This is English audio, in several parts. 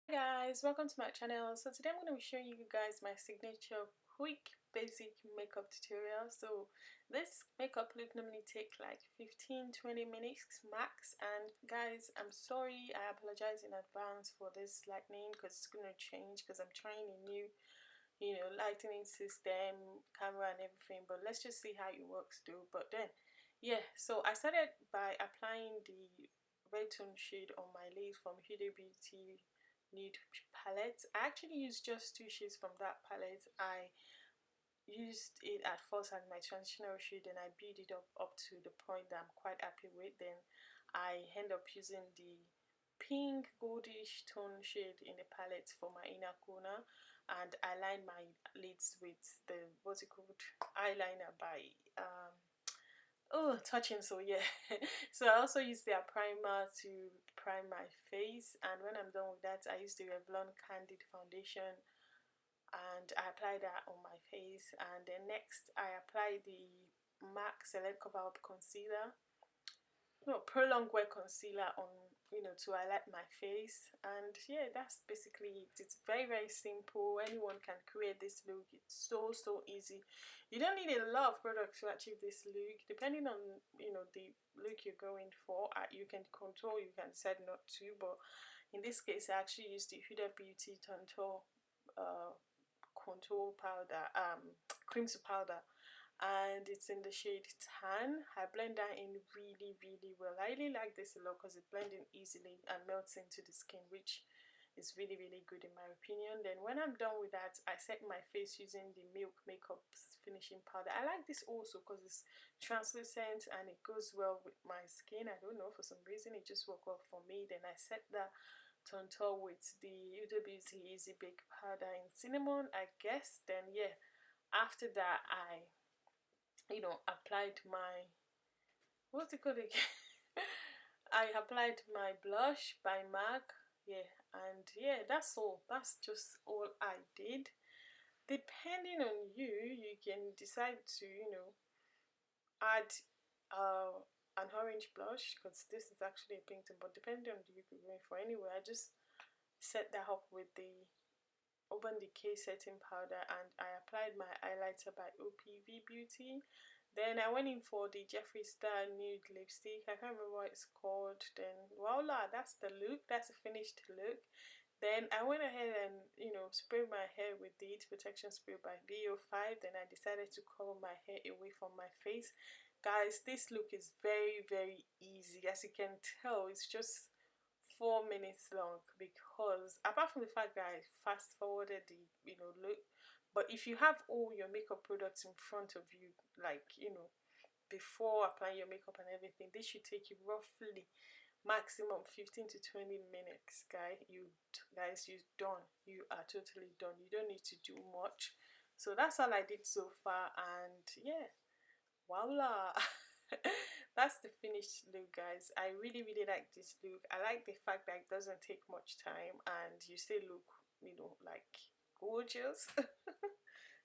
Guys, welcome to my channel. So today I'm going to be showing you guys my signature quick basic makeup tutorial. So this makeup look normally take like 15-20 minutes max, and guys, I'm sorry, I apologize in advance for this lightning because it's going to change because I'm trying a new lightning system, camera and everything, but let's just see how it works though. But then yeah, so I started by applying the red tone shade on my lace from Huda Beauty nude palette. I actually used just two shades from that palette. I used it at first as my transitional shade and I built it up to the point that I'm quite happy with. Then I end up using the pink goldish tone shade in the palette for my inner corner, and I line my lids with the what's it called, eyeliner by touching. So yeah, so I also use their primer to prime my face, and when I'm done with that I use the Revlon Candid foundation and I apply that on my face. And then next I apply the MAC Select Cover Up Concealer, prolonged wear concealer on, to highlight my face. And yeah, that's basically it. It's very simple. Anyone can create this look. It's so easy. You don't need a lot of products to achieve this look. Depending on the look you're going for, you can control, you can decide not to, but in this case I actually used the Huda Beauty contour powder, cream to powder, and it's in the shade Tan. I blend that in really well. I really like this a lot because it blends in easily and melts into the skin, which is really good in my opinion. Then when I'm done with that, I set my face using the Milk Makeup finishing powder. I like this also because it's translucent and it goes well with my skin. I don't know, for some reason it just worked well for me. Then I set the contour with the Huda Beauty Easy Bake powder in cinnamon, I guess. Then yeah, after that I applied my, what's it called again? I applied my blush by MAC. Yeah, and yeah, that's all. That's just all I did. Depending on you, you can decide to add an orange blush because this is actually a pink tone, but depending on you you're going for anyway, I just set that up with the Urban Decay setting powder and I applied my highlighter by OPV Beauty. Then I went in for the Jeffree Star nude lipstick. I can't remember what it's called. Then voila, that's the look. That's a finished look. Then I went ahead and sprayed my hair with the Heat Protection Spray by VO5. Then I decided to cover my hair away from my face. Guys, this look is very easy. As you can tell, it's just 4 minutes long, because apart from the fact that I fast forwarded the look, but if you have all your makeup products in front of you, like before applying your makeup and everything, this should take you roughly maximum 15 to 20 minutes. Guys, you're done. You are totally done. You don't need to do much. So that's all I did so far, and yeah, voila. That's the finished look, guys. I really like this look. I like the fact that it doesn't take much time and you still look like gorgeous.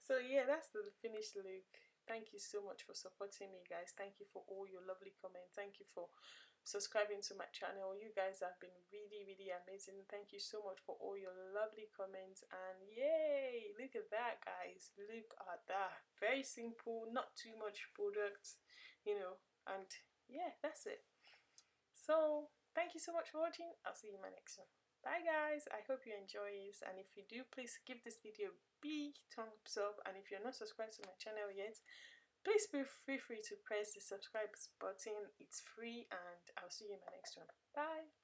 So yeah, that's the finished look. Thank you so much for supporting me, guys. Thank you for all your lovely comments. Thank you for subscribing to my channel. You guys have been really amazing. Thank you so much for all your lovely comments, and yay, look at that, guys. Look at that. Very simple, not too much product, and yeah, that's it. So thank you so much for watching. I'll see you in my next one. Bye guys, I hope you enjoy this, and if you do, please give this video a big thumbs up, and if you're not subscribed to my channel yet, please feel free to press the subscribe button. It's free, and I'll see you in my next one. Bye.